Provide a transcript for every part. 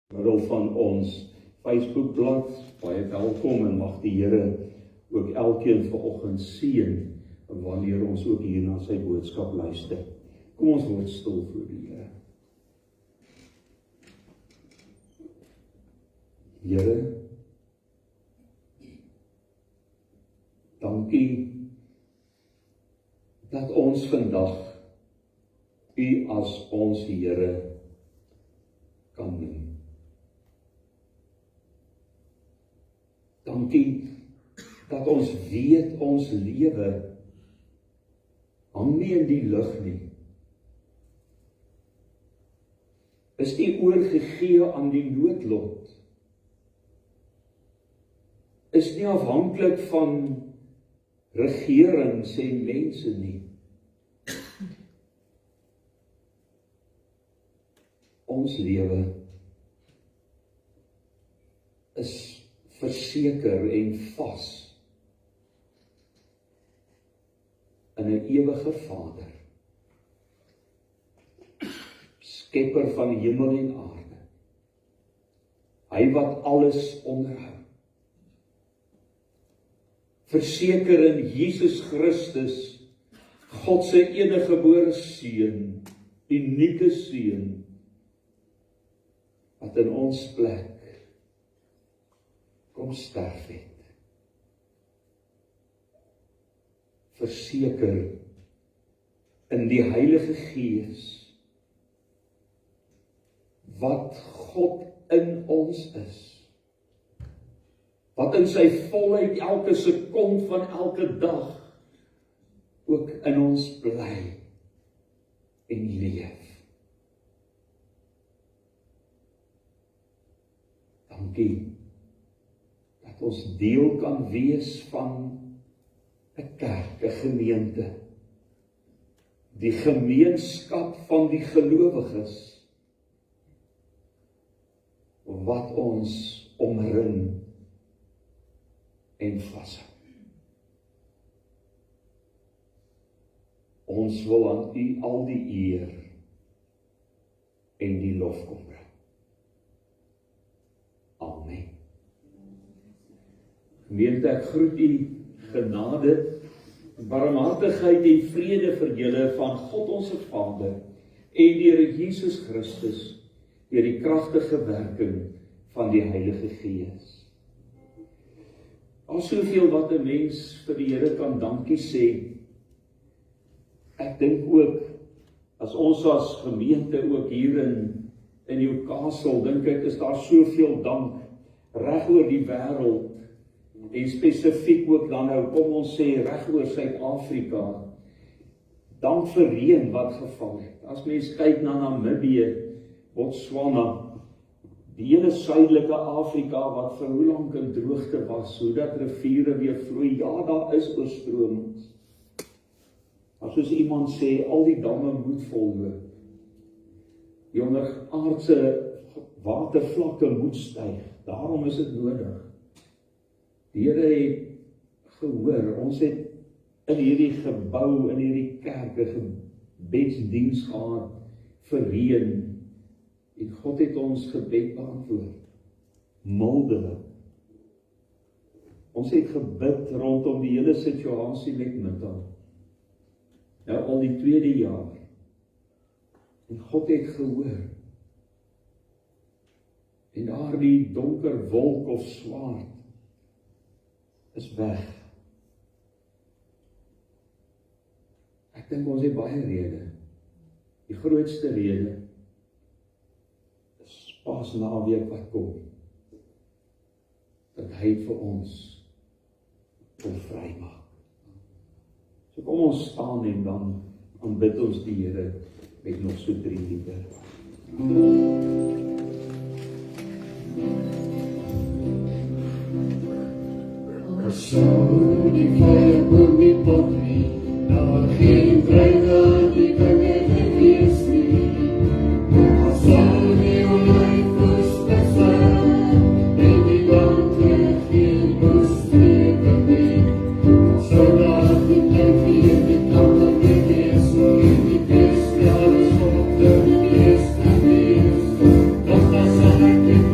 middel van ons Facebookblad, baie welkom en mag die Here ook elkeen vanoggend seën wanneer ons ook hier na sy boodskap luister. Kom ons word stil voor die Here. Here, dankie dat ons vandag U as ons Here kan noem. Dankie dat ons weet ons lewe hang nie in die lug nie. Is nie oorgegee aan die noodlot. Is nie afhanklik van regerings en mense nie. Ons lewe is verseker en vas in 'n ewige Vader, skepper van hemel en aarde, hy wat alles onderhou, verseker in Jesus Christus, God se eniggebore seun, unieke seun, wat in ons plek kom sterf het. Verseker in die Heilige Gees, wat God in ons is, wat in sy volheid elke sekond van elke dag ook in ons bly en leef. Dankie dat ons deel kan wees van 'n kerk, 'n gemeente, die gemeenskap van die gelowiges, wat ons omring en vashou. Ons wil aan U al die eer en die lof kom bring. Amen. Gemeente, ek groet U genade, barmhartigheid en vrede vir julle van God ons Vader en die Here Jesus Christus deur die kragtige werking van die Heilige Gees. Al soveel wat 'n mens vir die Here kan dankie sê. Ek dink ook as ons as gemeente ook hier in Newcastle, dink ek is daar soveel dank reg oor die wêreld. En spesifiek ook dan nou, kom ons sê, reg oor Suid-Afrika. Dank vir reën wat geval het. As mens kyk na Namibië, Botswana, die hele suidelike Afrika wat vir hoe lank in droogte was, hoe dat riviere weer vloei, ja, daar is oorstromings. As soos iemand sê, al die damme moet volloop. Die onderaardse watervlakke moet styg. Daarom is dit nodig. Die Here het gehoor, ons het in hierdie gebou, in hierdie kerk 'n gebedsdiens gehad vir reën. En God het ons gebed beantwoord. Mildelik. Ons het gebid rondom die hele situasie met Middag. Nou al die 2de jaar. En God het gehoor. En daardie donker wolk of swaard is weg. Ek dink ons het baie rede. Die grootste rede is Paasnaweek wat kom. Dat hy vir ons wil vrymaak. So kom ons staan en dan aanbid ons die Here met nog so 3 liedere. So die fire will be potty, now geen trein die kan nie wees nie. So die life was besar, en die dank geen bus nie. So dat die kan vir die kant die wees nie, die beste alles op die beste wees. Dat was eigenlijk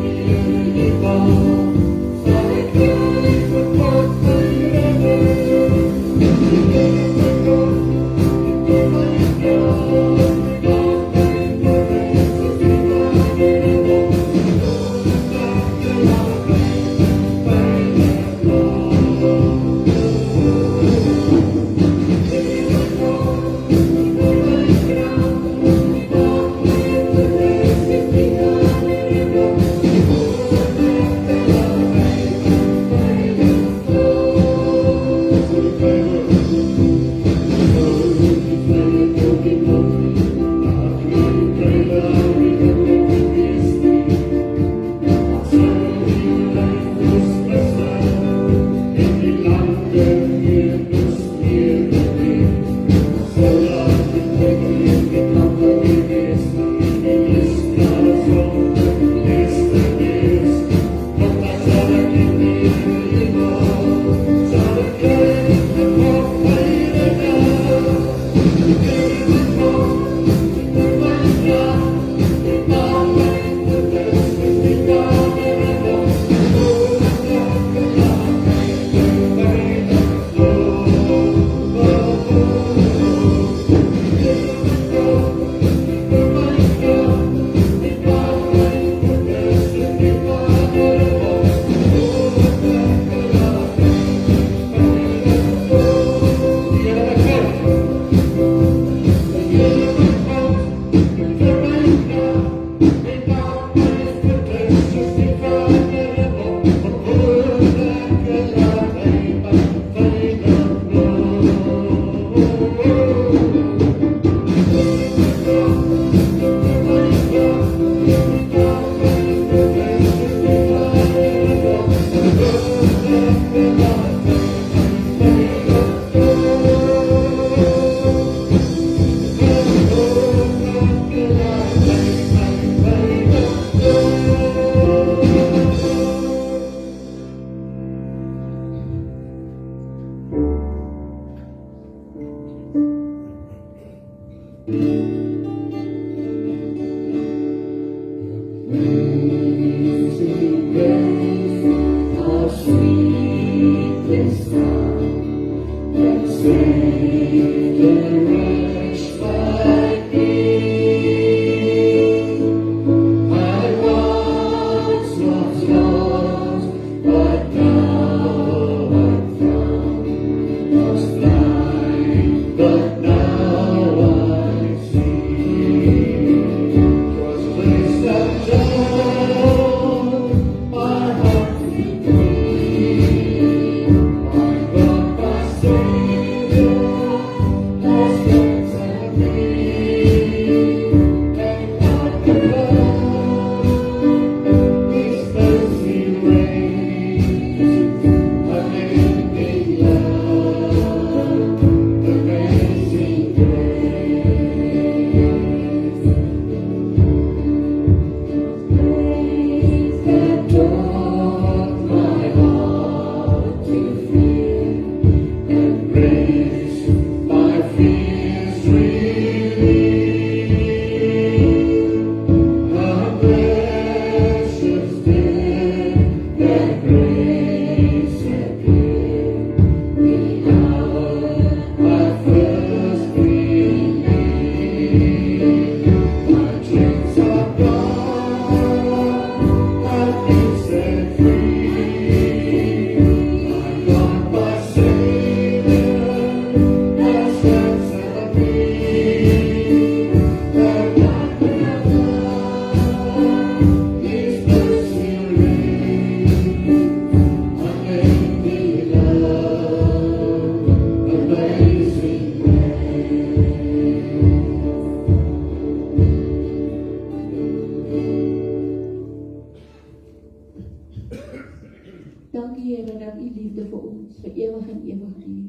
Dankie Here dat U liefde vir ons vir ewig en ewig duur.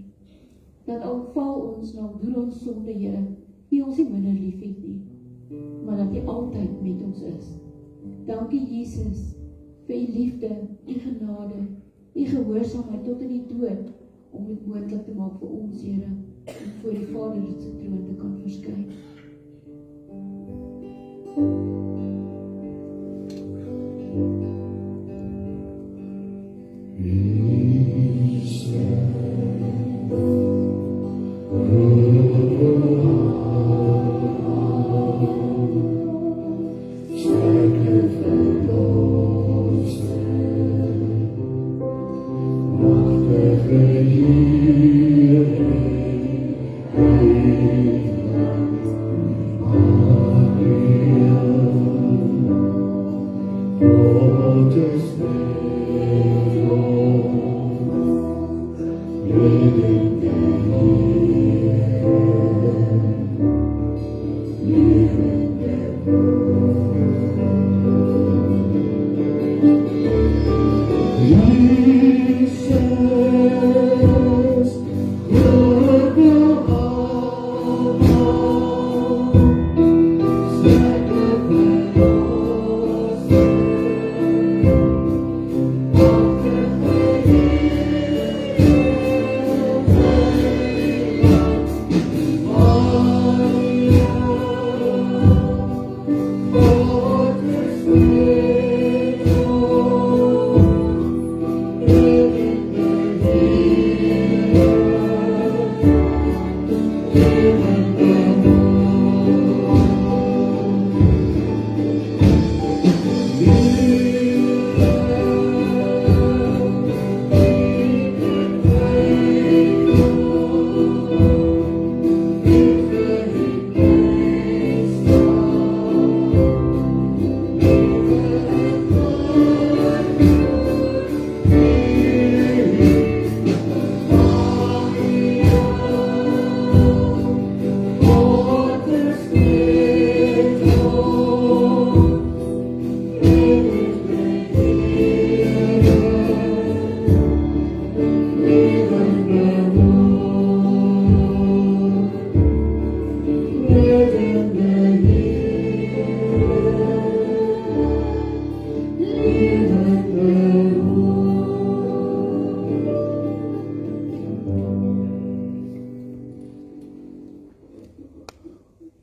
Dat al val ons nou deur ons sonde Here, U ons nie minder lief het nie, maar dat U altyd met ons is. Dankie Jesus vir U liefde, U genade, U gehoorsaamheid tot in die dood, om dit moontlik te maak vir ons Here, om voor die Vader se troon te kan verskyn.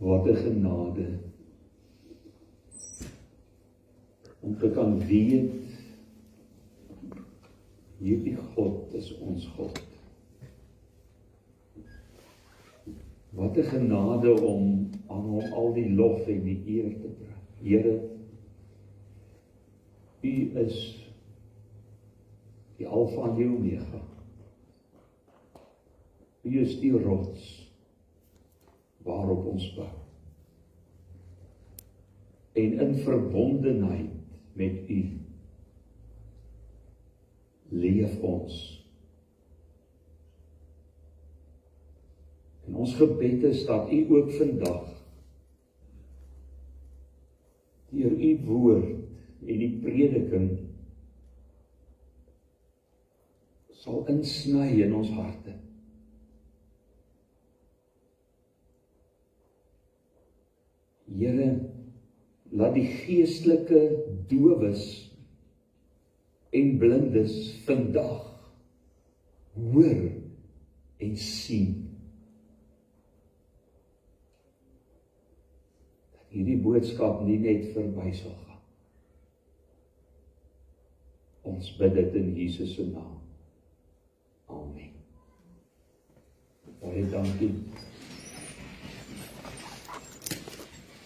Wat 'n genade om te kan weet, hierdie God is ons God. Wat 'n genade om aan hom al die lof en die eer te bring. Here, U is die Alfa en die Omega. U is die rots waarop ons bou. En in verbondenheid met U leef ons. En ons gebed is dat U ook vandag deur U woord en die prediking sal insny in ons harte. Here, laat die geestelike dowes en blindes vandag hoor en sien. Dat hierdie boodskap nie net verby sal gaan. Ons bid dit in Jesus se naam. Amen. Baie dankie.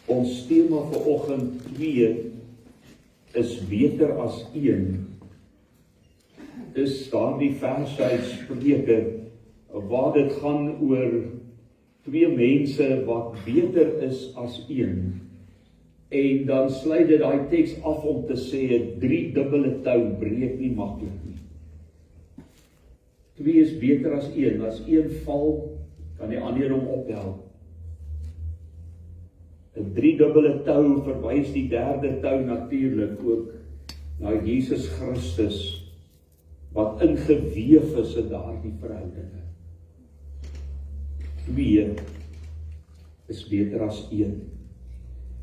Ons tema vir oggend 2 is beter as 1. Dis daardie vers uit Spreuke waar dit gaan oor 2 mense wat beter is as 1. En dan sluit dit daai teks af om te sê 'n 3-dubbele tou breek nie maklik nie. 2 is beter as 1. As 1 val, kan die ander hom ophelp. 'n 3-dubbele tou verwys die 3de tou natuurlik ook na Jesus Christus wat ingeweef is in daardie verhoudinge. 2 is beter as 1.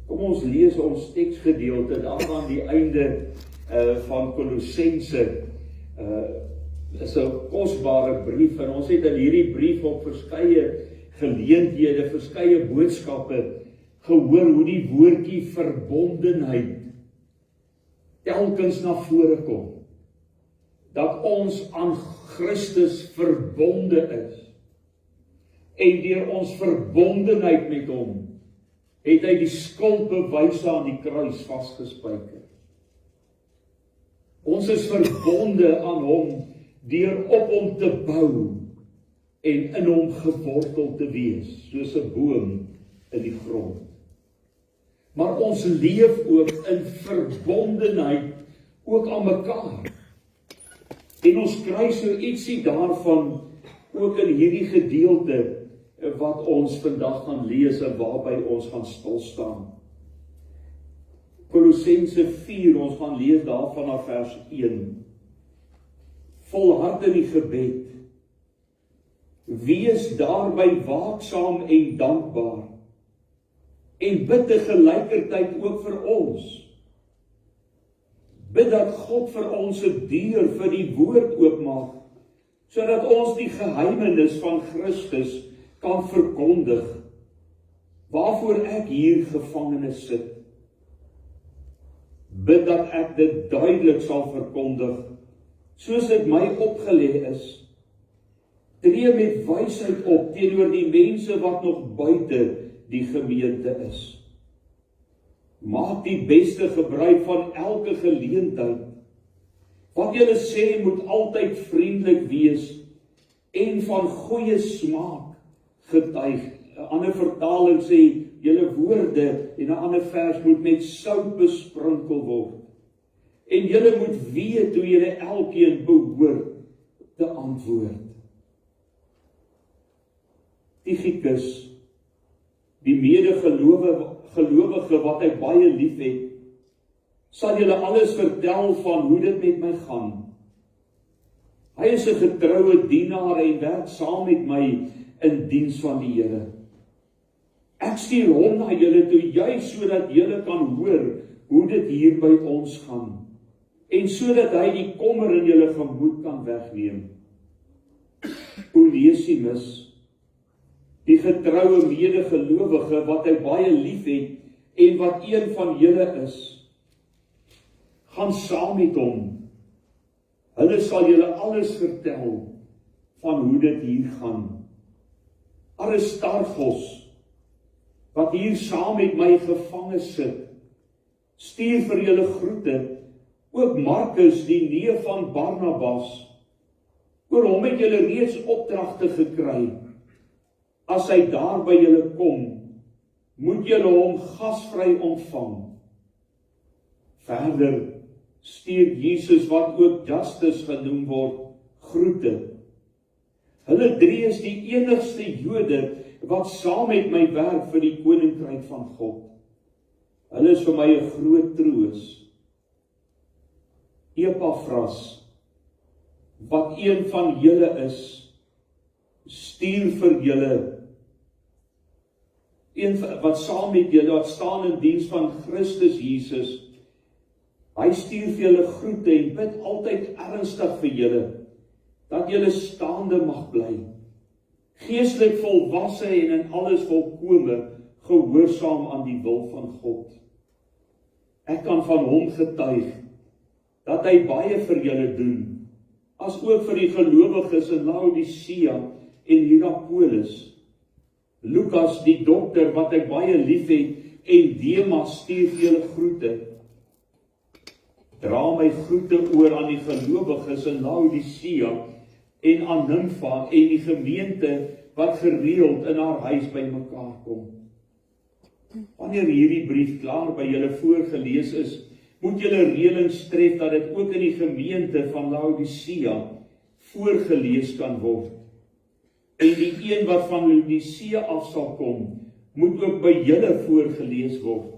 Kom ons lees ons teksgedeelte daar aan die einde van Kolossense. Is 'n kosbare brief en ons het in hierdie brief op verskeie geleenthede, verskeie boodskappe gehoor hoe die woordjie verbondenheid telkens na vore kom. Dat ons aan Christus verbonde is. En deur ons verbondenheid met hom, het hy die skuldbewyse aan die kruis vasgespijker. Ons is verbonde aan hom, deur op hom te bou, en in hom gewortel te wees, soos 'n boom in die grond. Maar ons leef ook in verbondenheid, ook aan mekaar. En ons kry so ietsie daarvan, ook in hierdie gedeelte, wat ons vandag gaan lees en waarby ons gaan stilstaan. Kolossense 4, ons gaan lees daarvan af vers 1. Volhard in die gebed. Wees daarby waaksaam en dankbaar. En bid tegelykertyd ook vir ons. Bid dat God vir ons 'n deur vir die woord oopmaak, sodat ons die geheimenis van Christus kan verkondig, waarvoor ek hier gevangene sit. Bid dat ek dit duidelik sal verkondig, soos dit my opgelê is. Tree met wysheid op teenoor die mense wat nog buite die gemeente is. Maak die beste gebruik van elke geleentheid. Wat julle sê moet altyd vriendelik wees en van goeie smaak getuig. 'n ander vertaling sê, julle woorde en 'n ander vers moet met sout besprinkel word. En julle moet weet hoe julle elkeen behoort te antwoord. Tychicus, die medegelowige wat hy baie lief het, sal julle alles vertel van hoe dit met my gaan. Hy is 'n getroue dienaar en werk saam met my in diens van die Here. Ek stuur hom na julle toe, juis sodat julle kan hoor hoe dit hier by ons gaan, en sodat hy die kommer in julle gemoed kan wegneem. Onesimus, die getroue medegelowige wat hy baie lief het en wat een van julle is, gaan saam met hom. Hulle sal julle alles vertel van hoe dit hier gaan. Aristarchos, wat hier saam met my gevange sit, stuur vir julle groete, ook Markus, die neef van Barnabas. Oor hom het julle reeds opdragte gekry. As hy daar by julle kom, moet julle hom gasvry ontvang. Verder stuur Jesus, wat ook Justus genoem word, groete. Hulle 3 is die enigste Jode wat saam met my werk vir die koninkryk van God. Hulle is vir my 'n groot troos. Epafras, wat een van julle is, stuur vir julle, een wat saam met julle, wat staan in diens van Christus Jesus. Hy stuur vir julle groete en bid altyd ernstig vir julle, dat julle staande mag bly, geestelik volwasse en in alles volkome gehoorsaam aan die wil van God. Ek kan van hom getuig, dat hy baie vir julle doen, as ook vir die gelowiges in Laodicea en Hierapolis. Lukas, die dokter wat hy baie lief het, en Demas stuur vir julle groete. Dra my groete oor aan die gelowiges in Laodicea en aan Nympha en die gemeente wat gereeld in haar huis by mekaar kom. Wanneer hierdie brief klaar by julle voorgelees is, moet julle reëlings tref dat dit ook in die gemeente van Laodicea voorgelees kan word. En die een wat van Laodicea af sal kom, moet ook by julle voorgelees word.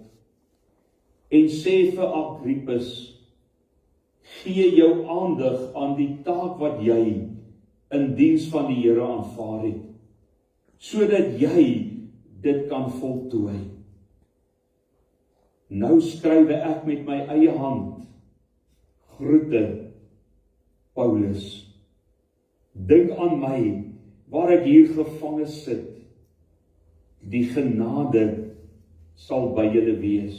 En sê vir Agrippus, Gee jou aandag aan die taak wat jy in diens van die Here aanvaar het, sodat jy dit kan voltooi. Nou skryf ek met my eie hand, groete, Paulus. Dink aan my, waar ek hier gevange sit. Die genade sal by julle wees.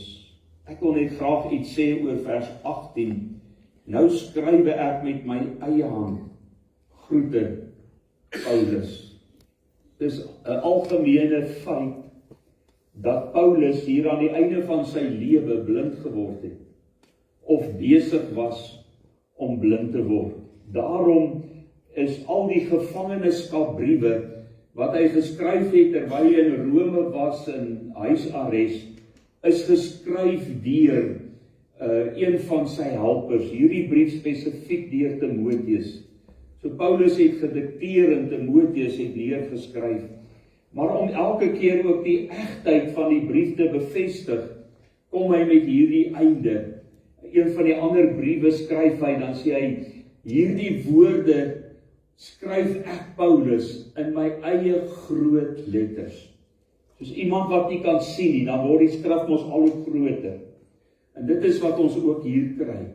Ek wil net graag iets sê oor vers 18. Nou skryf ek met my eie hand, groete, Paulus. Dis 'n algemene feit dat Paulus hier aan die einde van sy lewe blind geword het, of besig was om blind te word. Daarom is al die gevangenskapbriewe wat hy geskryf het terwyl hy in Rome was in huisarrest, is geskryf deur een van sy helpers, hierdie brief spesifiek deur Timoteus. So Paulus het gedikteer en Timoteus het neergeskryf. Maar om elke keer ook die egtheid van die brief te bevestig, kom hy met hierdie einde. Een van die ander briewe skryf hy, dan sê hy, hierdie woorde skryf ek Paulus in my eie groot letters. Soos iemand wat nie kan sien nie, dan word die skrif mos al hoe groter. En dit is wat ons ook hier kry,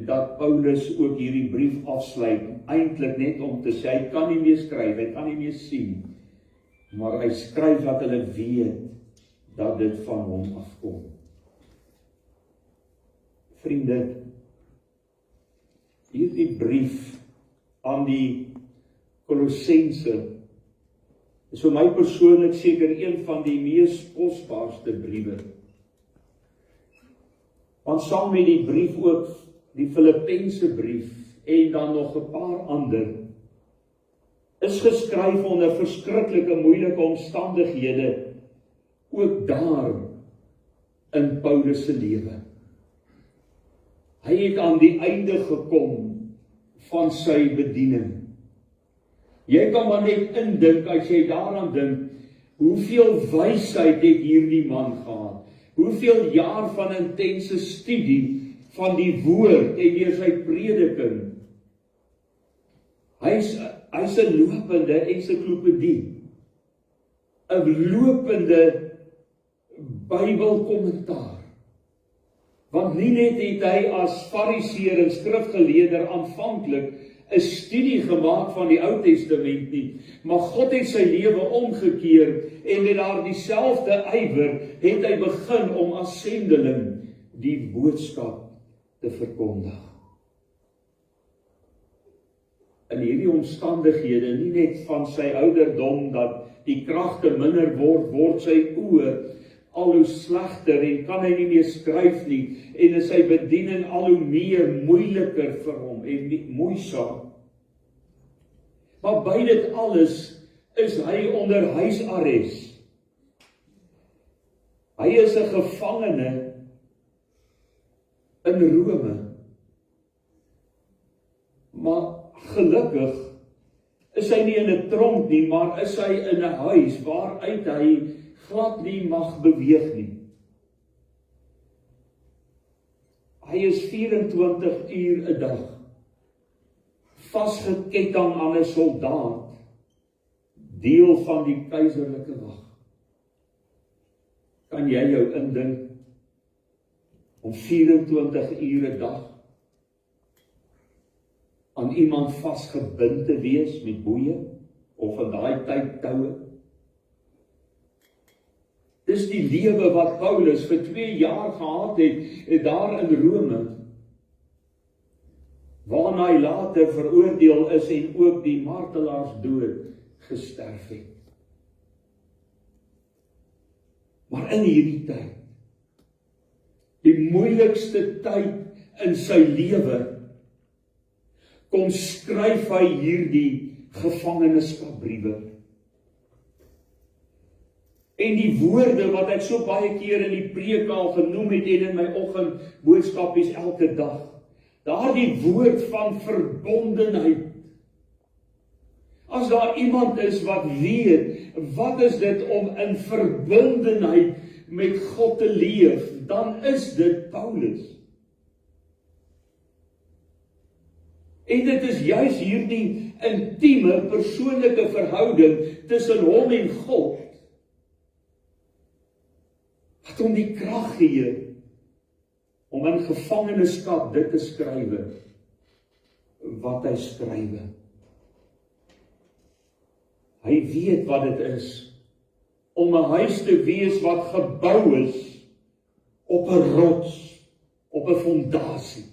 dat Paulus ook hierdie brief afsluit, eintlik net om te sê, hy kan nie meer skryf, hy kan nie meer sien, maar hy skryf dat hulle weet, dat dit van hom afkom. Vriende, hierdie brief aan die Kolossense is vir my persoonlik seker een van die mees kosbaarste briewe. Want saam met die brief ook die Filippense brief en dan nog 'n paar ander is geskryf onder verskriklike moeilike omstandighede, ook daar in Paulus se lewe. Hy het aan die einde gekom van sy bediening. Jy kan maar net indink, as jy daaraan dink, hoeveel wysheid het hierdie man gehad, hoeveel jaar van intense studie van die woord en deur sy prediking. Hy's 'n lopende ensiklopedie, 'n lopende Bybelkommentaar. Want nie net het hy as fariseer en skrifgeleerder aanvanklik 'n studie gemaak van die Ou Testament nie, maar God het sy lewe omgekeer en met daar dieselfde ywer het hy begin om as sendeling die boodskap te verkondig. In hierdie omstandighede, nie net van sy ouderdom dat die kragte minder word sy oë al hoe slegter en kan hy nie meer skryf nie en is sy bediening al hoe meer moeiliker vir hom en moeisaam. Maar by dit alles is hy onder huisarrest. Hy is 'n gevangene in Rome. Maar gelukkig is hy nie in 'n tronk nie, maar is hy in 'n huis waaruit hy glad nie mag beweeg nie. Hy is 24 uur 'n dag vasgeketting aan 'n soldaat, deel van die keiserlike wag. Kan jy jou indink om 24 uur 'n dag aan iemand vasgebind te wees met boeye of in daai tyd toue? Dis die lewe wat Paulus vir 2 jaar gehad het daar in Rome, waarna hy later veroordeel is en ook die martelaarsdood gesterf het. Maar in hierdie tyd, die moeilikste tyd in sy lewe, kom skryf hy hierdie gevangenskapbriewe. En die woorde wat ek so baie keer in die preek al genoem het en in my oggendboodskapies elke dag, daardie woord van verbondenheid. As daar iemand is wat weet, wat is dit om in verbondenheid met God te leef, dan is dit Paulus. En dit is juis hierdie intieme, persoonlike verhouding tussen hom en God, wat hom die krag gee, om in gevangenskap dit te skrywe, wat hy skrywe. Hy weet wat dit is, om 'n huis te wees wat gebou is, op 'n rots, op 'n fondasie.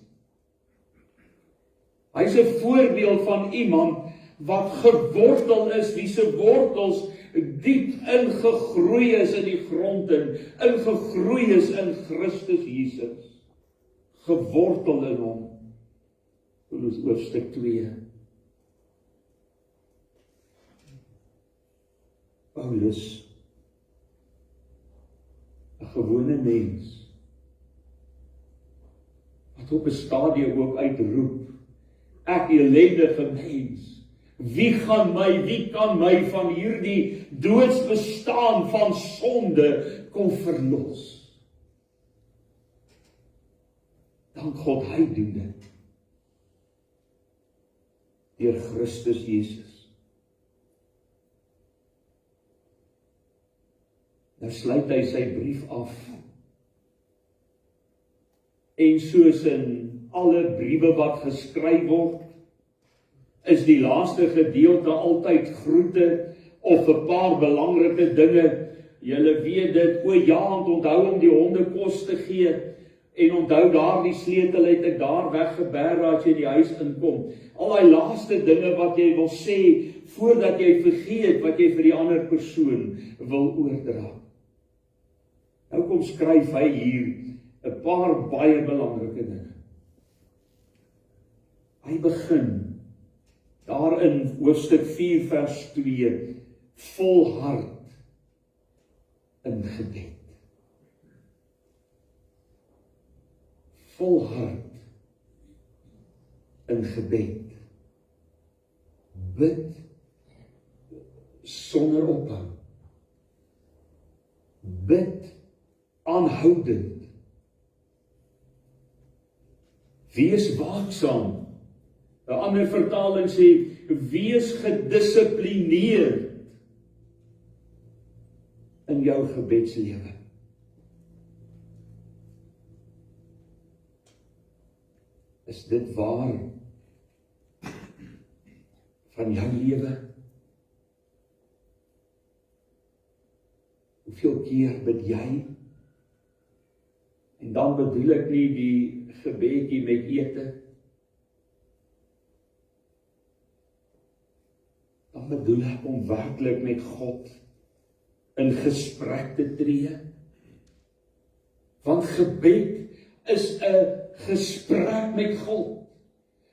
Hy is 'n voorbeeld van iemand wat gewortel is, wie se wortels diep ingegroei is in die grond en ingegroei is in Christus Jesus. Gewortel in hom. Kolossense hoofstuk 2. Paulus, 'n gewone mens, wat op 'n stadium ook uitroep, ek ellendige mens, wie kan my van hierdie doodsbestaan van sonde kom verlos? Dank God, hy doen dit. Deur Christus Jesus. Nou sluit hy sy brief af. En soos in alle briewe wat geskryf word, is die laaste gedeelte altyd groete of 'n paar belangrike dinge. Julle weet dit, o ja, onthou om die honde kos te gee, en onthou daar die sleutel het ek daar weggeberg as jy in die huis inkom. Al die laaste dinge wat jy wil sê, voordat jy vergeet wat jy vir die ander persoon wil oordra. Nou kom skryf hy hier 'n paar baie belangrike dinge. Hy begin daar in hoofstuk 4 vers 2, volhard in gebed. Volhard in gebed. Bid sonder ophou. Bid aanhoudend. Wees waaksaam. 'n ander vertaling sê, wees gedissiplineerd in jou gebedslewe. Is dit waar van jou lewe? Hoeveel keer bid jy? En dan bedoel ek nie die gebedjie met ete. Dan bedoel ek om werklik met God in gesprek te tree. Want gebed is 'n gesprek met God.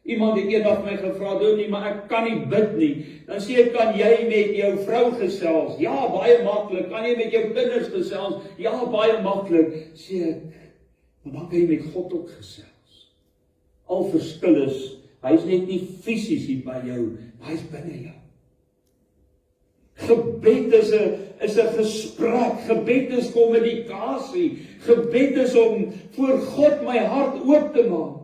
Iemand het eendag my gevra, "Dominee, maar ek kan nie bid nie." Dan sê ek, "Kan jy met jou vrou gesels?" "Ja, baie maklik." "Kan jy met jou kinders gesels?" "Ja, baie maklik." Sê ek, "Maar dan kan jy met God ook gesels." Al verskil is, hy is net nie fisies hier by jou, maar hy is binne jou. Gebed is 'n gesprek, gebed is kommunikasie, gebed is om voor God my hart oop te maak.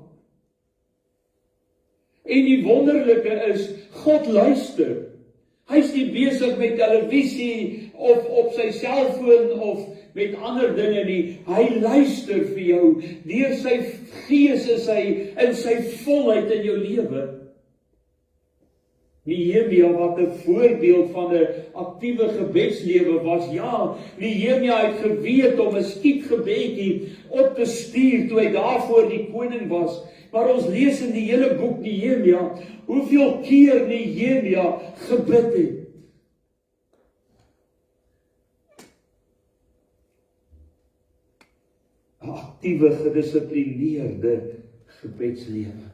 En die wonderlike is, God luister. Hy is nie besig met televisie of op sy selfoon of met ander dinge nie. Hy luister vir jou. Deur sy gees is hy in sy volheid in jou lewe. Nehemia wat 'n voorbeeld van 'n aktiewe gebedslewe was, ja, Nehemia het geweet om 'n skietgebedjie op te stuur toe hy daar voor die koning was. Maar ons lees in die hele boek Nehemia, hoeveel keer Nehemia gebid het. Aktiewe, gedissiplineerde gebedslewe.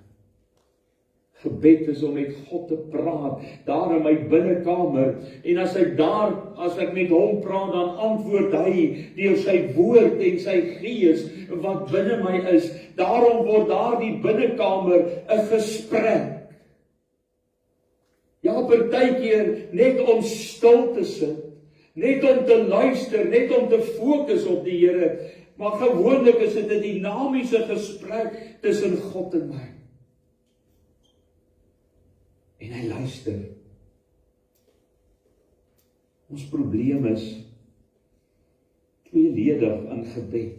Gebed is om met God te praat, daar in my binnekamer, en as ek met hom praat, dan antwoord hy deur sy woord en sy gees wat binne my is. Daarom word daar die binnekamer 'n gesprek. Ja, partykeer net om stil te sit, net om te luister, net om te fokus op die Here, maar gewoonlik is dit 'n dinamiese gesprek tussen God en my. En hy luister. Ons probleem is tweeledig in gebed.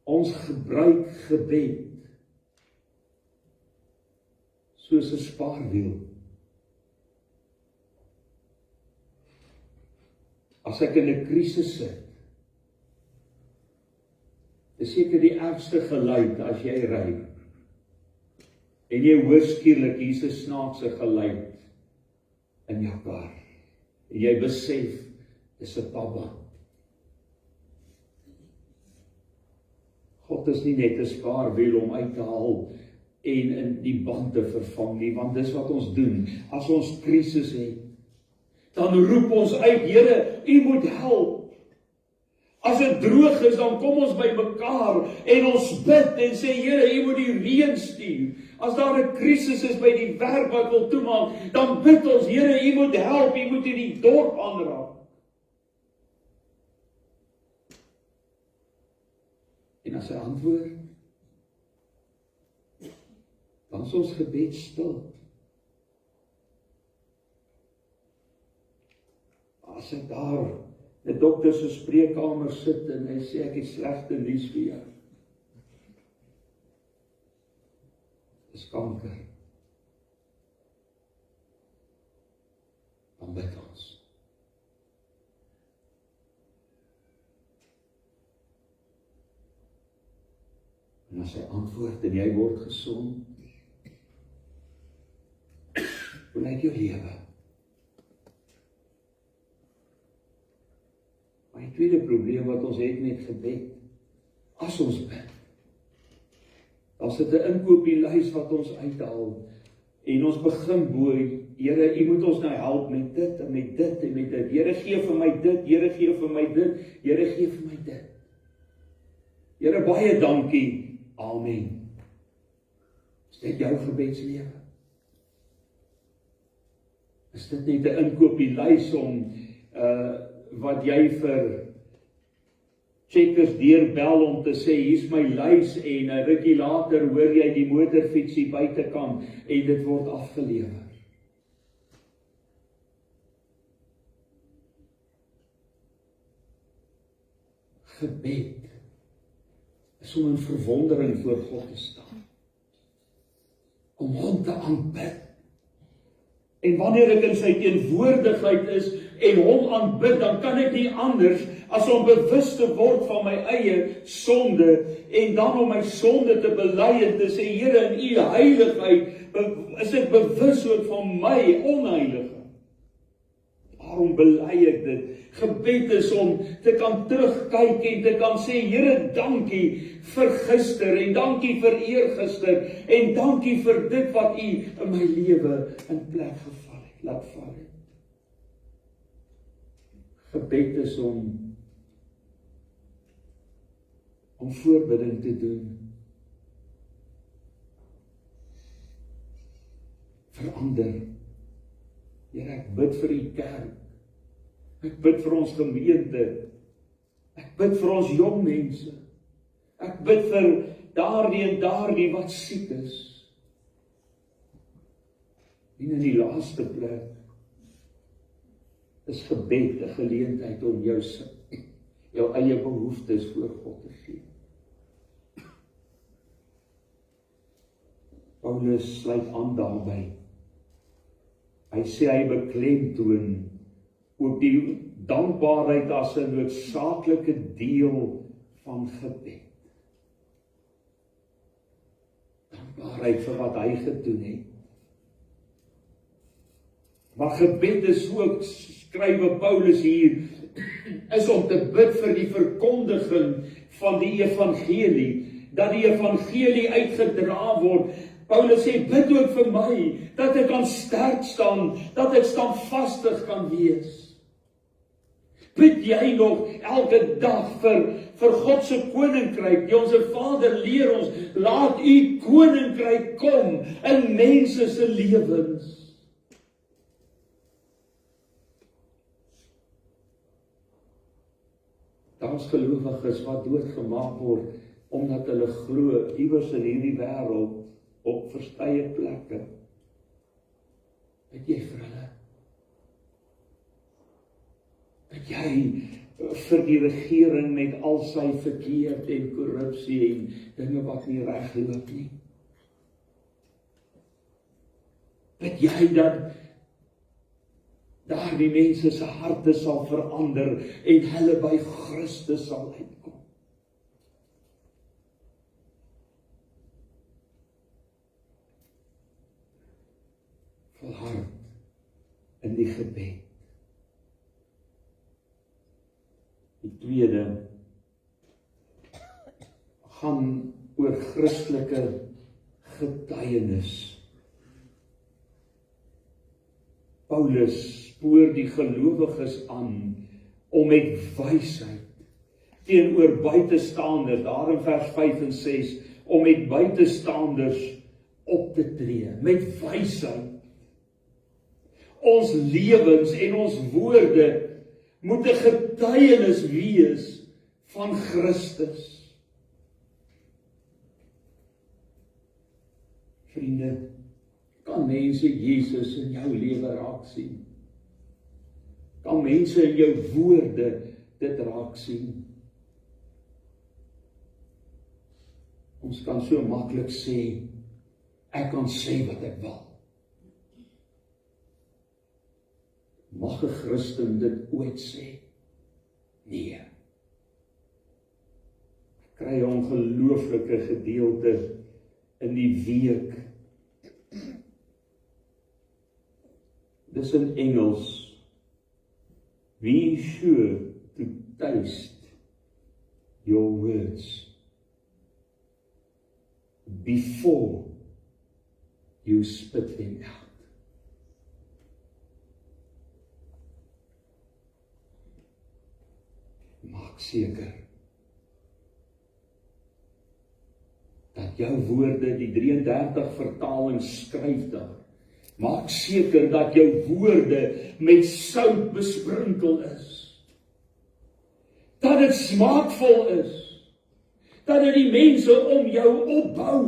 Ons gebruik gebed soos 'n spaarwiel. As ek in 'n krisis sit, is seker die ergste geluid as jy ry. En jy hoor skielik hier's 'n snaakse geluid in jou kar. En jy besef, dis 'n paband. God is nie net 'n spaarwiel om uit te haal en in die band te vervang nie, want dis wat ons doen. As ons krisis het, dan roep ons uit, Here, U moet help. As dit droog is, dan kom ons by mekaar en ons bid en sê, Here, U moet die reën stuur. As daar 'n krisis is by die werk wat wil toemaak, dan bid ons, Here, U moet help, U moet hierdie dorp aanraak. En as hy antwoord, dan is ons gebed stil. As ek daar in 'n dokter se spreekkamer sit en hy sê ek het slegte nuus vir jou. Dis kanker. Dan bid ons. En as hy antwoord en jy word gesond, hoe lyk jou lewe? Maar die tweede probleem wat ons het met gebed, as ons bid, dan sit 'n inkopieslys wat ons uithaal, en ons begin boei, Here, U moet ons nou help met dit, en met dit, en met dit, Here, gee vir my dit, Here, gee vir my dit, Here, gee vir my dit. Here, baie dankie, amen. Is dit jou gebedslewe? Is dit net 'n inkopieslys om, wat jy vir checkers deurbel om te sê, hier's my lys, en 'n rukkie later hoor jy die motorfietsie buitekant, en dit word afgelewer. Gebed is om in verwondering voor God te staan, om hom te aanbid. En wanneer ek in sy teenwoordigheid is en hom aanbid, dan kan ek nie anders as om bewus te word van my eie sonde, en dan om my sonde te bely en te sê, Here, in U heiligheid is ek bewus ook van my onheilige. Daarom bely ek dit. Gebed is om te kan terugkyk en te kan sê, Here, dankie vir gister, en dankie vir eergister, en dankie vir dit wat U in my lewe in plek geval het, laat val het. Gebed is om voorbidding te doen. Verander. Here, ek bid vir U kerk. Ek bid vir ons gemeente. Ek bid vir ons jong mense. Ek bid vir daardie en daardie wat siek is. En in die laaste plek is gebed 'n geleentheid om jou eie behoeftes voor God te gee. Paulus sluit aan daarby. Hy sê hy beklemtoon ook die dankbaarheid as 'n noodsaaklike deel van gebed. Dankbaarheid vir wat hy gedoen het. Maar gebed is ook, skrywe Paulus hier, is om te bid vir die verkondiging van die evangelie, dat die evangelie uitgedra word. Paulus sê, bid ook vir my, dat ek kan sterk staan, dat ek standvastig kan wees. Bid jy nog elke dag vir God se koninkryk? Die onsse Vader leer ons, laat U koninkryk kom in mense se lewens. Daar's gelowiges wat doodgemaak word omdat hulle glo iewers in hierdie wêreld op verskeie plekke. Bid jy vir hulle? Bid jy vir die regering met al sy verkeerd en korrupsie en dinge wat nie reg loop nie? Bid jy dat daardie mense se harte sal verander en hulle by Christus sal uitkom? Volhard in die gebed. Die tweede gaan oor Christelike getuienis. Paulus spoor die gelowiges aan om met wysheid teenoor buitestanders, daar in vers 5 en 6, om met buitestanders op te tree, met wysheid. Ons lewens en ons woorde moet 'n getuienis wees van Christus. Vriende, kan mense Jesus in jou lewe raak sien? Kan mense in jou woorde dit raak sien? Ons kan so maklik sê, ek kan sê wat ek wil. Mag 'n Christen dit ooit sê? Nee. Ek kry 'n ongelooflike gedeelte in die week. Dis in Engels. Be sure to taste your words before you spit them out. Maak seker dat jou woorde, die 33 vertaling skryf daar, maak seker dat jou woorde met sout besprinkel is, dat dit smaakvol is, dat dit die mense om jou opbou,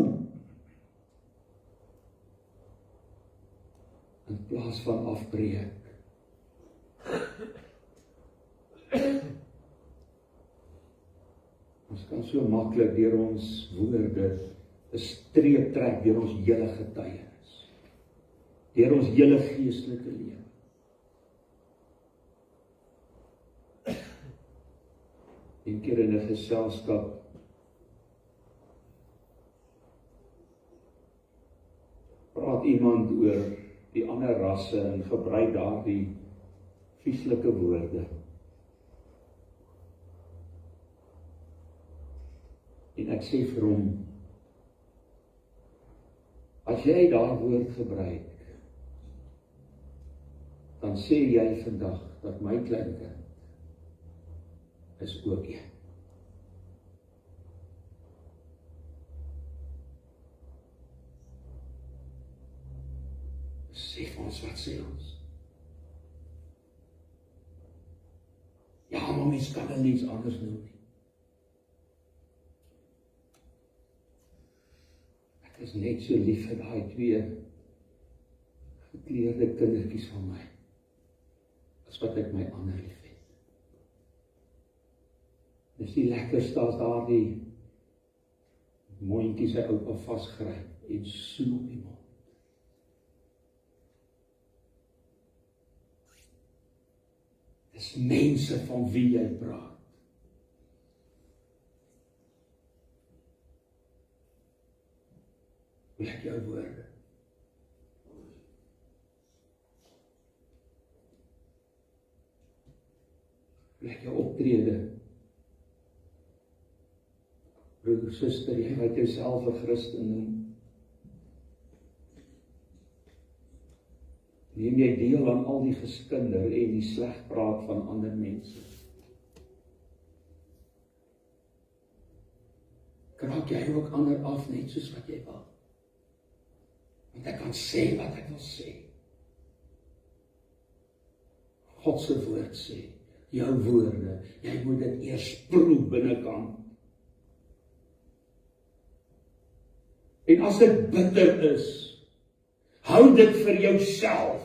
in plaas van afbreek. Ons kan so maklik deur ons woorde 'n streep trek deur ons hele getuienis, deur ons hele geestelike lewe. Een keer in 'n geselskap praat iemand oor die ander rasse en gebruik daardie vieslike woorde. En ek sê vir hom, as jy daardie woord gebruik, dan sê jy vandag dat my kleinkind is ook een. Sê vir ons, wat sê ons? Ja, maar mens kan dit niets anders noem nie. Ek is net so lief vir daai 2 gekleurde kindertjies van my, as wat ek my ander lief het. Dis die lekkerste as daardie mondjie sy oupa vasgryp en soen op die mond. Dis mense van wie jy praat. Hoe ek jou woorde. Hoe ek jou optrede. Broeder, suster, jy wat jouself 'n Christen noem. Neem jy deel aan al die geskinder en die slegpraat van ander mense? Kraak jy ook ander af net soos wat jy wil? Want ek kan sê wat ek wil sê. God se woord sê, jou woorde, jy moet dit eers proe binnekant. En as dit bitter is, hou dit vir jouself.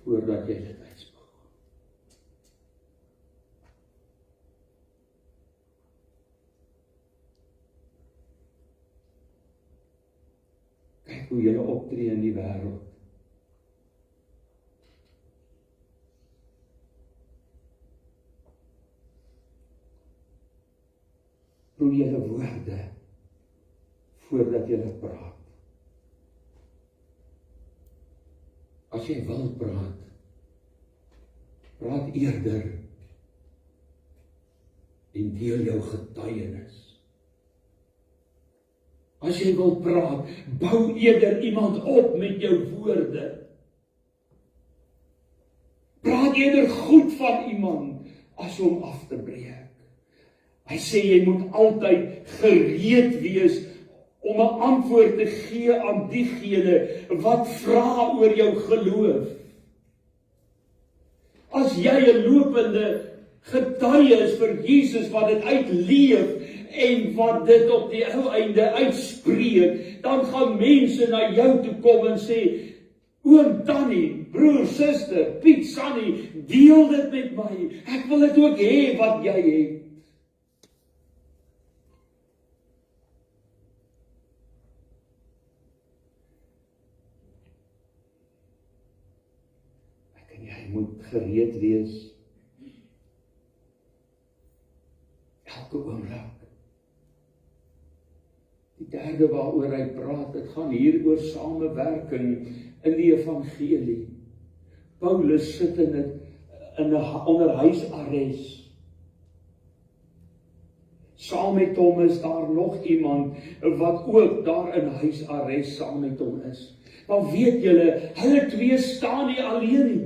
Voordat jy dit uitspoeg. Kyk hoe jy optree in die wêreld. Proe julle woorde voordat julle praat. As jy wil praat, praat eerder en deel jou getuienis. As jy wil praat, bou eerder iemand op met jou woorde. Praat eerder goed van iemand as om af te breek. Hy sê jy moet altyd gereed wees om 'n antwoord te gee aan diegene wat vra oor jou geloof. As jy 'n lopende getuie is vir Jesus wat dit uitleef en wat dit op die ou einde uitspreek, dan gaan mense na jou toe kom en sê, oom Tannie, broer, suster, Piet, Sannie, deel dit met my. Ek wil dit ook hê wat jy het. Jy moet gereed wees elke oomblik. Die derde waaroor hy praat, dit gaan hier oor samewerking in die evangelie. Paulus sit onder huisarrest. Saam met hom is daar nog iemand wat ook daar in huisarrest saam met hom is. Maar weet julle, hulle twee staan nie alleen nie.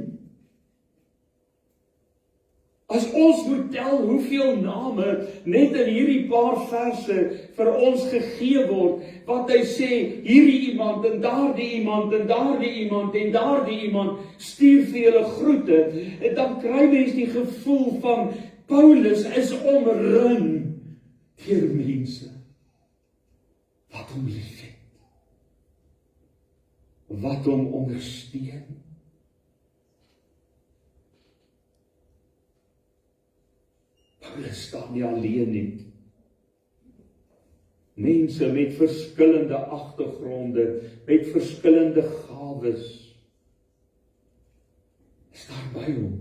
As ons moet tel hoeveel name net in hierdie paar verse vir ons gegee word, wat hy sê, hierdie iemand en daardie iemand en daardie iemand en daardie iemand stuur vir julle groete, en dan kry mens die gevoel van Paulus is omring deur mense wat hom liefhet, wat hom ondersteun. Paulus staan nie alleen nie. Mense met verskillende agtergronde, met verskillende gawes, staan by hom.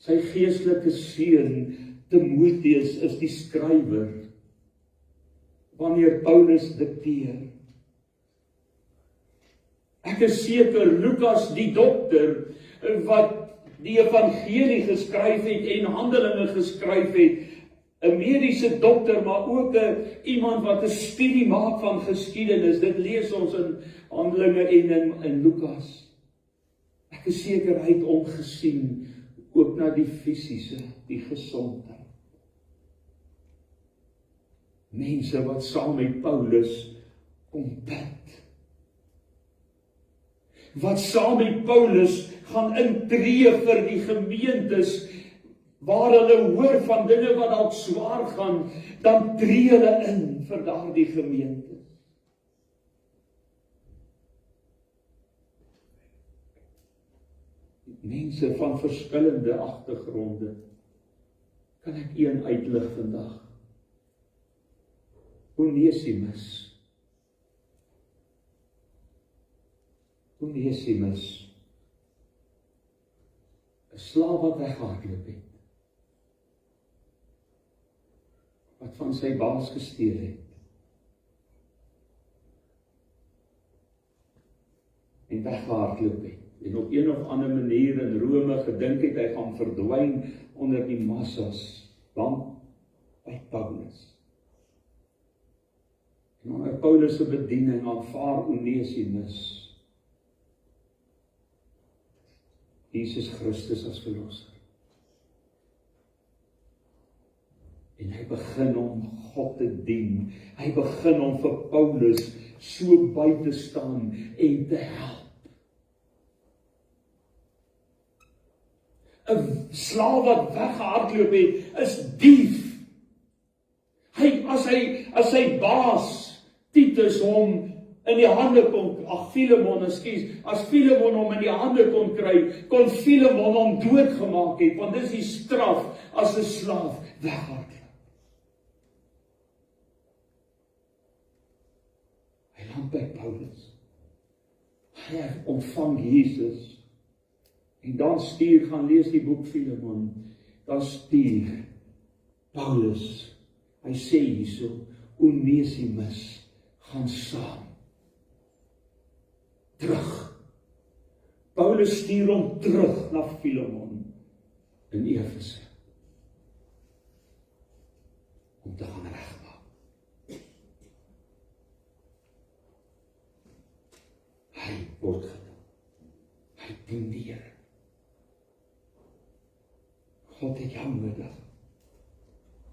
Sy geestelike seun, Timoteus, is die skrywer. Wanneer Paulus dikteer. Ek is seker, Lukas die dokter, wat die evangelie geskryf het en Handelinge geskryf het, 'n mediese dokter, maar ook iemand wat 'n studie maak van geskiedenis. Dit lees ons in Handelinge en in Lukas. Ek is seker hy het omgesien ook na die fisiese, die gesondheid. Mense wat saam met Paulus kom bid. Wat saam met Paulus gaan intree vir die gemeentes waar hulle hoor van dinge wat dalk swaar gaan, dan tree hulle in vir daardie gemeentes. Mense van verskillende agtergronde. Kan ek een uitlig vandag? Onesimus. Onesimus. 'n slaaf wat weggehardloop het. Wat van sy baas gesteel het. En weggehardloop het. En op een of ander manier in Rome gedink het hy gaan verdwyn onder die massas, want by Paulus. En onder Paulus se bediening aanvaar Onesimus Jesus Christus as verlosser. En hy begin om God te dien. Hy begin om vir Paulus so by te staan en te help. 'n slaaf wat weggehardloop het, is dief As sy baas Titus hom in die hande kon, Filemon, as Filemon hom in die hande kon kry, kon Filemon hom doodgemaak het, want dis die straf as 'n slaaf weghardloop. Hy land by Paulus. Hy ontvang Jesus. En dan gaan lees die boek Filemon, dan stuur Paulus, hy sê hierso, Onesimus gaan saam. Terug. Paulus stuur hom terug na Filemon in Efese. Om te gaan regmaak. Hy word gedoen. Hy dien die Here. God het jou nodig.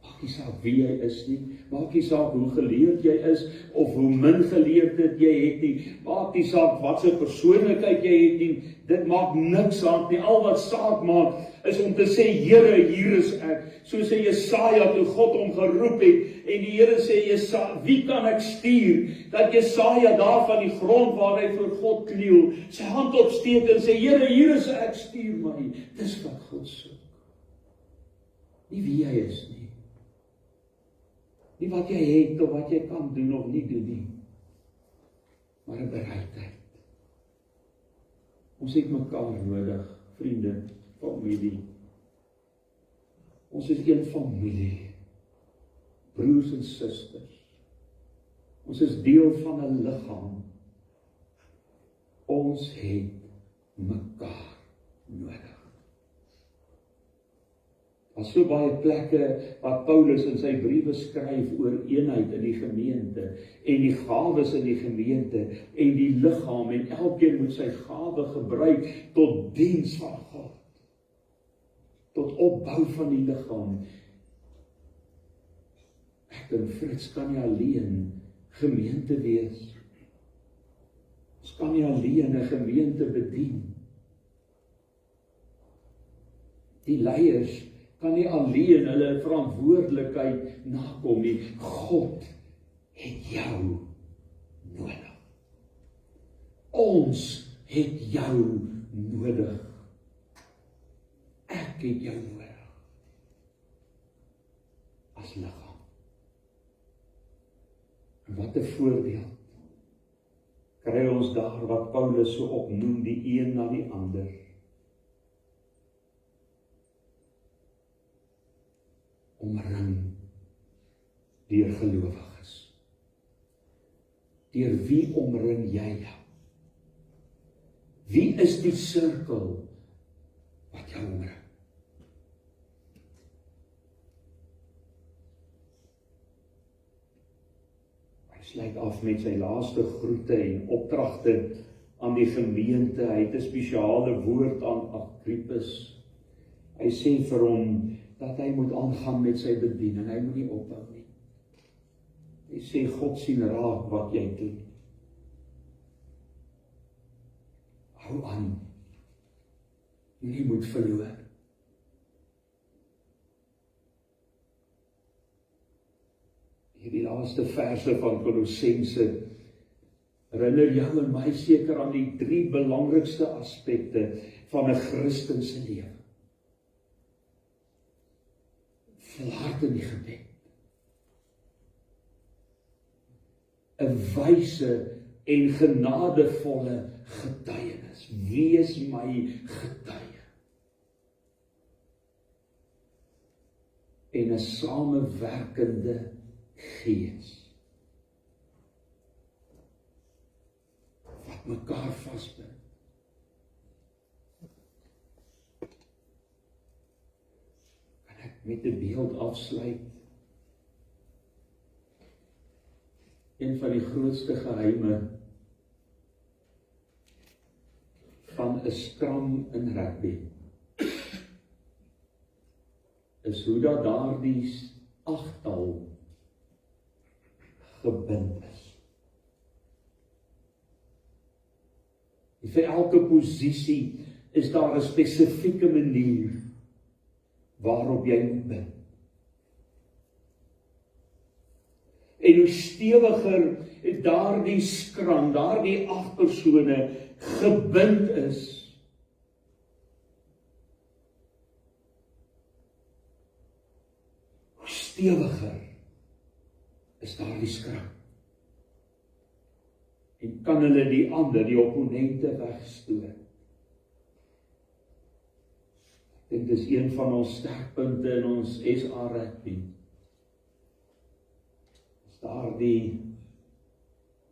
Maak nie saak wie jy is nie, maak nie saak hoe geleerd jy is, of hoe min geleerdheid jy het nie, maak nie saak wat se persoonlikheid jy het nie, dit maak niks saak nie, al wat saak maak, is om te sê, Here, hier is ek, so sê Jesaja, toe God hom geroep het, en die Here sê, wie kan ek stuur, dat Jesaja daar van die grond waar hy voor God kniel, sy hand opsteek en sê, Here, hier is ek, stuur my, dis wat God soek. Nie wie jy is nie. Nie wat jy het, of wat jy kan doen, of nie doen nie. Maar 'n bereidheid. Ons het mekaar nodig, vriende, familie. Ons is een familie. Broers en susters. Ons is deel van 'n liggaam. Ons het mekaar nodig. Daar's so baie plekke wat Paulus in sy briewe skryf oor eenheid in die gemeente en die gawes in die gemeente en die liggaam, en elkeen moet sy gawe gebruik tot diens van God, tot opbou van die liggaam. Ek en Frits kan nie alleen gemeente wees. Ons kan nie alleen 'n gemeente bedien. Die leiers kan nie alleen hulle verantwoordelikheid nakom nie. God het jou nodig. Ons het jou nodig. Ek het jou nodig. As liggaam. En wat 'n voorbeeld kry ons daar wat Paulus so opnoem, die een na die ander. Omring deur gelowiges. Deur wie omring jy jou? Wie is die sirkel wat jou omring? Hy sluit af met sy laaste groete en opdragte aan die gemeente. Hy het 'n spesiale woord aan Agrippus. Hy sê vir hom dat hy moet aangaan met sy bediening, hy moet nie ophou nie. Hy sê, God sien raak wat jy doen. Hou aan, jy moet verloor. Hierdie laaste verse van Kolossense herinner jou en my seker aan die 3 belangrikste aspekte van 'n Christen se lewe. Volhard in die gebed. 'n wyse en genadevolle getuienis. Wees my getuie. En 'n samewerkende gees. Wat mekaar vasbind. Met 'n beeld afsluit. Een van die grootste geheime van 'n scrum in rugby is hoe dat daardie 8-tal gebind is. En vir elke posisie is daar 'n spesifieke manier waarop jy moet bid. En hoe stewiger daardie skram, daardie 8 persone gebind is, hoe stewiger is daardie skram. En kan hulle die ander, die opponente wegstoot. Dit is een van ons sterkpunte in ons SA rugby. As daardie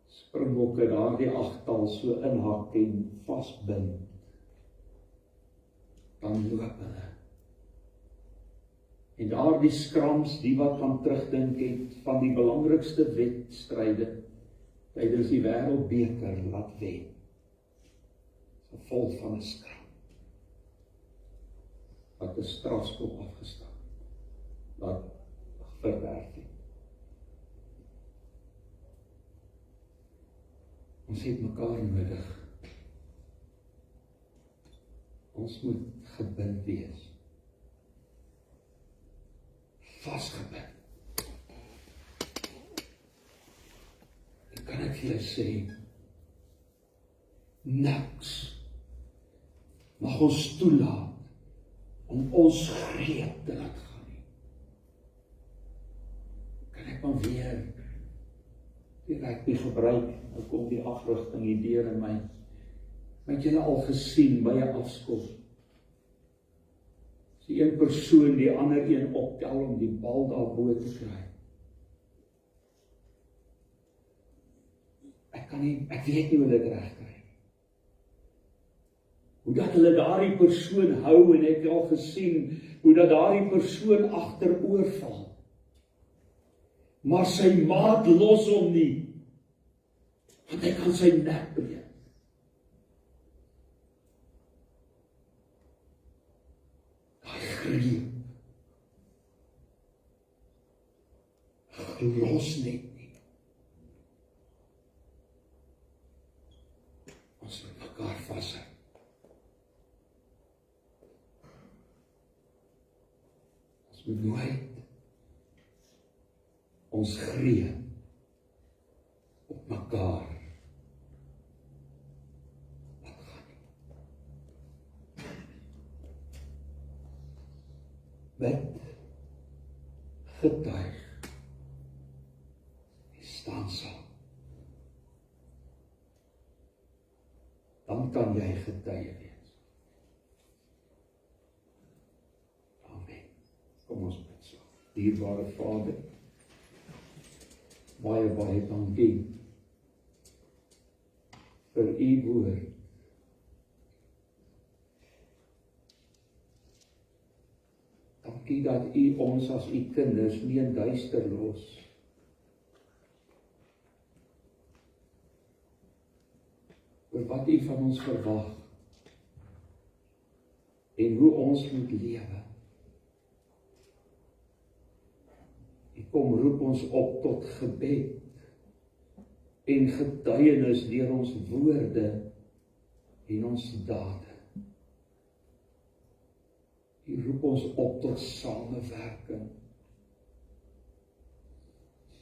Springbokke, daardie 8-tal so inhak en vasbind, dan loop hulle. En daardie skrams, die wat kan terugdink het van die belangrikste wedstryde tydens die wêreldbeker laat wen. Gevolg van 'n skram wat 'n strafskop afgestaan, wat verwerf het. Ons het mekaar nodig. Ons moet gebind wees. Vasgebind. En kan ek vir jou sê, niks mag ons toelaat om ons greep te laat gaan nie. Kan ek maar weer die rugby gebruik, nou kom die afrigting idee in my. Het julle al gesien by 'n afskop? As die een persoon die ander een optel om die bal daarbo te kry. Ek weet nie hoe dit reg kry. Hoe dat hulle daardie persoon hou, en ek het al gesien hoe dat daardie persoon agteroor val. Maar sy maat los hom nie, want hy kan sy nek breek. Greep. Los net nie. Ons moet mekaar vashou. Ons moet nooit ons greep op mekaar laat gaan nie. Bid, getuig, en staan saam. Dan kan jy getuie wees. Amen. Kom ons bid saam. Dierbare Vader, baie dankie vir u woord. Dankie dat u ons as u kinders nie in duister los. Oor wat u van ons verwag en hoe ons moet lewe. U kom roep ons op tot gebed en getuienis deur ons woorde en ons dade. U roep ons op tot samewerking,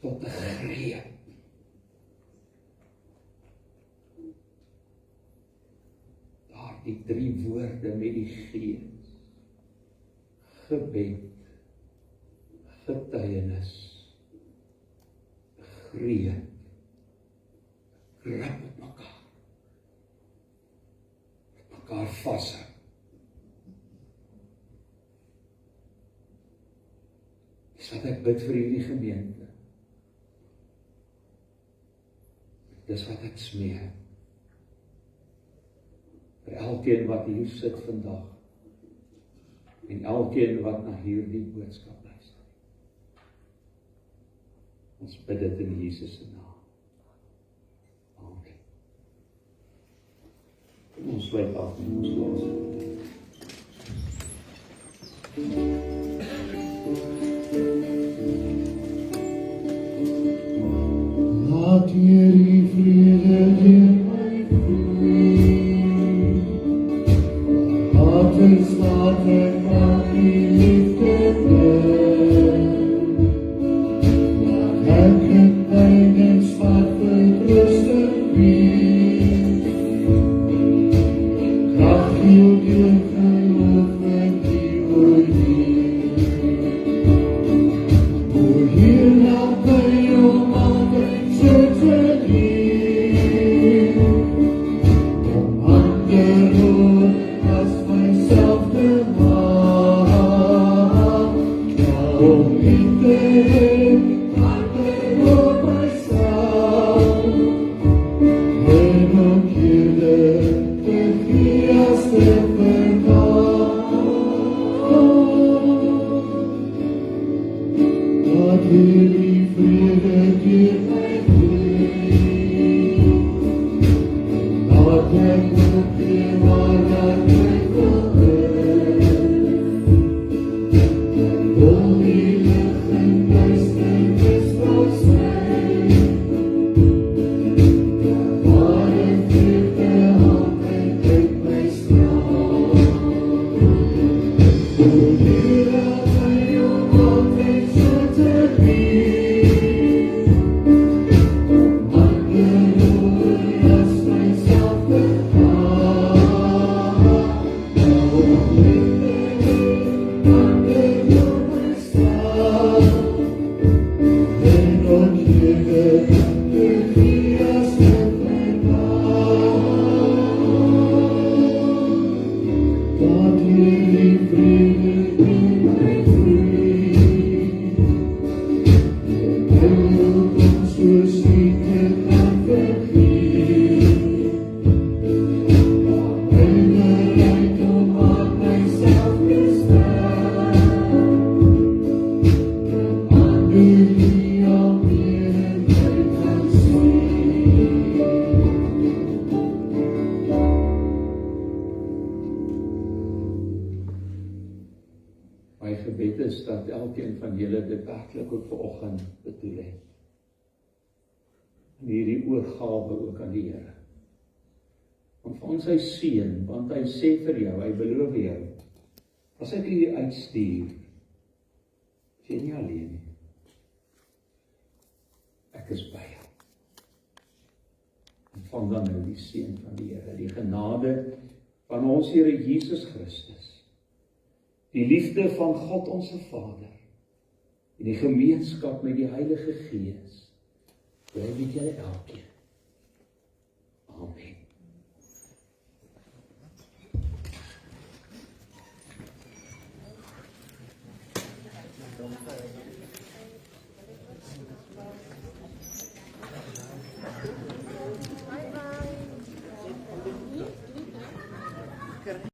tot 'n greep. Daardie 3 woorde met die Gees: gebed, getuienis, greep. Grip met mekaar vashou. Dis wat ek bid vir hierdie gemeente. Dis wat ek smeek vir elkeen wat hier sit vandag en elkeen wat na hierdie boodskap luister. Ons bid dit in Jesus se naam. Amen. Ons sluit af met ons laaste. Laat hierdie vrede deur my vloei. Laat ons water van die liefde bid. Laat ek het Laat hierdie vrede deur my vloei. Laat ek ook weer waar dat my wil is. Wil die lig en duisternis versprei. Waar ek vreugde altyd uit my straal. O Here, my om altyd so te lief. Ander as myself bepaal. O liefde, ander myself. En ongewe, die as met my Laat hierdie vrede in my vloei. En loop ons soos liefde kan vergee. Laat my bereid om aan myself bestaan. Aan die al meer in my kan sien. My gebed is dat elkeen van julle dit werklik ook vanoggend bedoel het. En hierdie oorgawe ook aan die Here. Want van sy seën, want hy sê vir jou, hy beloof jou, as ek u uitstuur, is jy nie alleen nie. Ek is by jou. En van dan nou die seën van die Here, die genade van ons Here Jesus Christus, die liefde van God ons Vader, en die gemeenskap met die Heilige Gees, bly met julle elkeen.